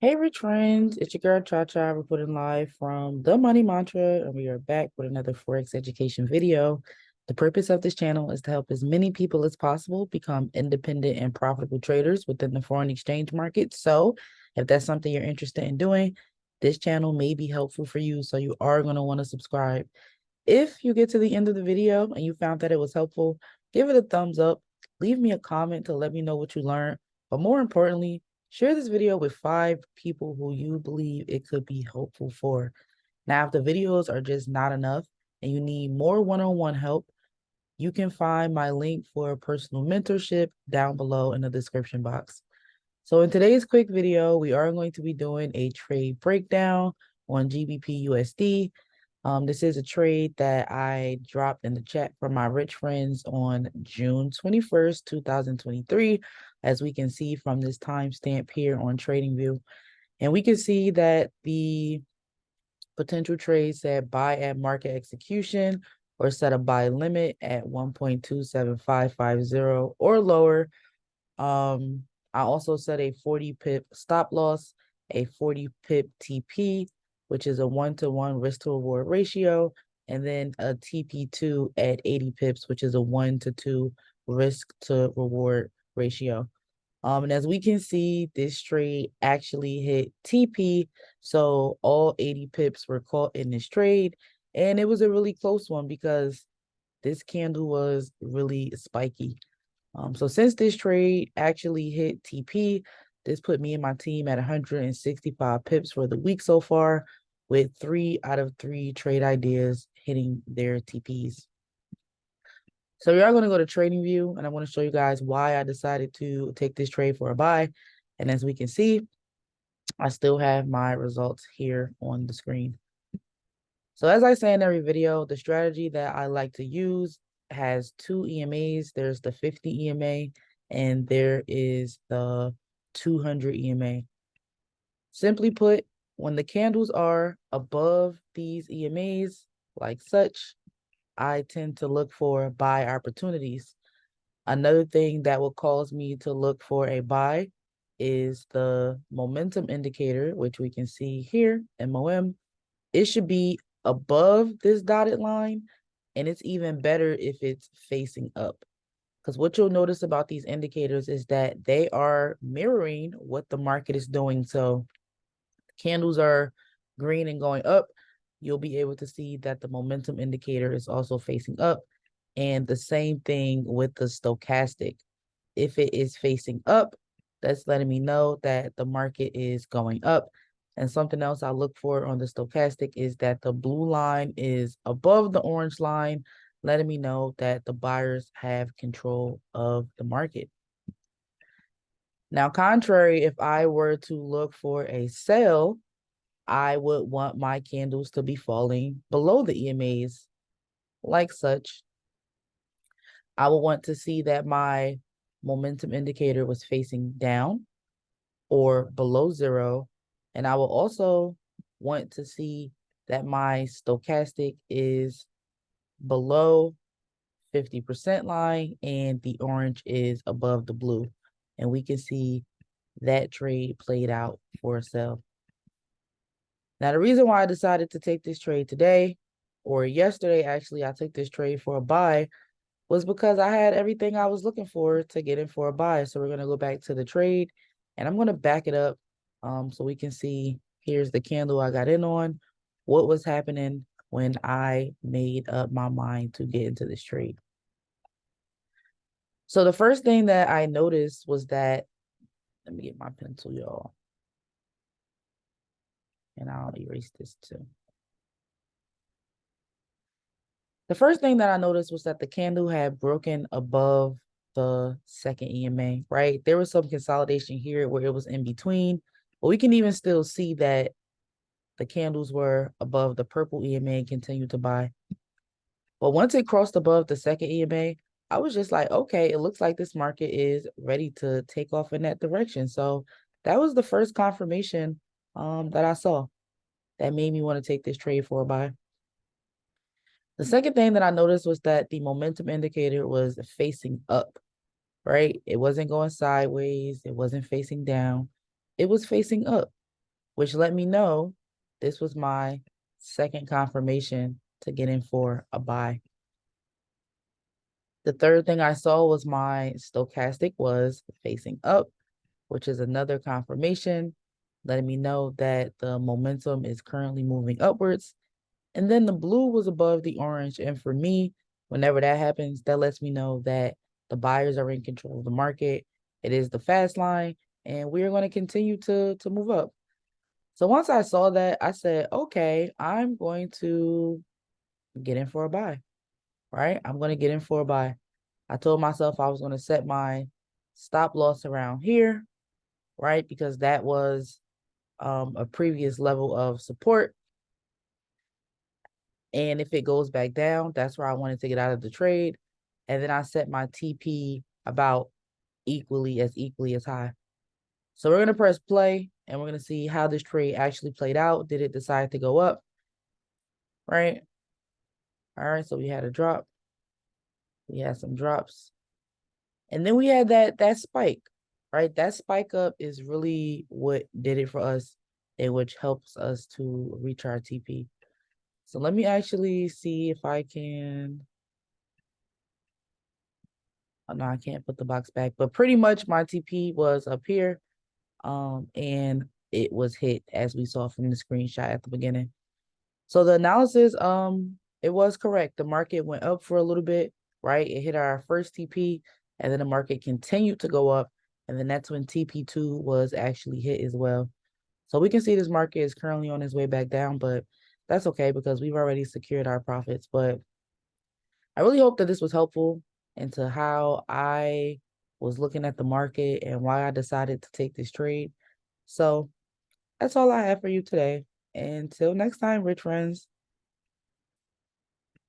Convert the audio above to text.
Hey, rich friends, it's your girl Cha-Cha reporting live from The Money Mantra, and we are back with another Forex education video. The purpose of this channel is to help as many people as possible become independent and profitable traders within the foreign exchange market. So, if that's something you're interested in doing, this channel may be helpful for you. So, you are going to want to subscribe. If you get to the end of the video and you found that it was helpful, give it a thumbs up, leave me a comment to let me know what you learned. But more importantly, share this video with 5 people who you believe it could be helpful for. Now, if the videos are just not enough and you need more one-on-one help, you can find my link for personal mentorship down below in the description box. So in today's quick video, we are going to be doing a trade breakdown on GBPUSD. This is a trade that I dropped in the chat for my rich friends on June 21st, 2023, as we can see from this timestamp here on TradingView. And we can see that the potential trade said buy at market execution or set a buy limit at 1.27550 or lower. I also set a 40 pip stop loss, a 40 pip TP, which is a 1-to-1 risk to reward ratio, and then a TP2 at 80 pips, which is a 1-to-2 risk to reward ratio. And as we can see, this trade actually hit TP. So all 80 pips were caught in this trade. And it was a really close one because this candle was really spiky. So since this trade actually hit TP, this put me and my team at 165 pips for the week so far, with 3 out of 3 trade ideas hitting their TPs. So we are going to go to TradingView, and I want to show you guys why I decided to take this trade for a buy. And as we can see, I still have my results here on the screen. So as I say in every video, the strategy that I like to use has 2 EMAs. There's the 50 EMA and there is the 200 EMA. Simply put, when the candles are above these EMAs, like such, I tend to look for buy opportunities. Another thing that will cause me to look for a buy is the momentum indicator, which we can see here, MOM. It should be above this dotted line, and it's even better if it's facing up. Because what you'll notice about these indicators is that they are mirroring what the market is doing. So candles are green and going up, you'll be able to see that the momentum indicator is also facing up. And the same thing with the stochastic. If it is facing up, that's letting me know that the market is going up. And something else I look for on the stochastic is that the blue line is above the orange line, letting me know that the buyers have control of the market. Now, contrary, if I were to look for a sell, I would want my candles to be falling below the EMAs like such. I would want to see that my momentum indicator was facing down or below 0. And I will also want to see that my stochastic is below 50% line and the orange is above the blue. And we can see that trade played out for a sell. Now, the reason why I decided to take this trade today, or yesterday, actually, I took this trade for a buy, was because I had everything I was looking for to get in for a buy. So we're going to go back to the trade, and I'm going to back it up so we can see, here's the candle I got in on, what was happening when I made up my mind to get into this trade. So the first thing that I noticed was that, let me get my pencil, y'all. And I'll erase this too. The first thing that I noticed was that the candle had broken above the second EMA, right? There was some consolidation here where it was in between, but we can even still see that the candles were above the purple EMA and continued to buy. But once it crossed above the second EMA, I was just like, okay, it looks like this market is ready to take off in that direction. So that was the first confirmation that I saw that made me want to take this trade for a buy. The second thing that I noticed was that the momentum indicator was facing up, right? It wasn't going sideways. It wasn't facing down. It was facing up. which let me know this was my second confirmation to get in for a buy. The third thing I saw was my stochastic was facing up, which is another confirmation, letting me know that the momentum is currently moving upwards. And then the blue was above the orange. And for me, whenever that happens, that lets me know that the buyers are in control of the market. It is the fast line, and we are going to continue to move up. So once I saw that, I said, okay, I'm going to get in for a buy, right? I'm going to get in for a buy. I told myself I was going to set my stop loss around here, right? Because that was a previous level of support. And if it goes back down, that's where I wanted to get out of the trade. And then I set my TP about equally as high. So we're going to press play and we're going to see how this trade actually played out. Did it decide to go up? Right? All right, so we had a drop. We had some drops. And then we had that spike, right? That spike up is really what did it for us and which helps us to reach our TP. So let me actually see if I can. Oh, no, I can't put the box back, but pretty much my TP was up here. And it was hit as we saw from the screenshot at the beginning. So the analysis, it was correct. The market went up for a little bit, right? It hit our first TP, and then the market continued to go up, and then that's when TP2 was actually hit as well. So we can see this market is currently on its way back down, but that's okay because we've already secured our profits. But I really hope that this was helpful into how I was looking at the market and why I decided to take this trade. So that's all I have for you today. Until next time, rich friends.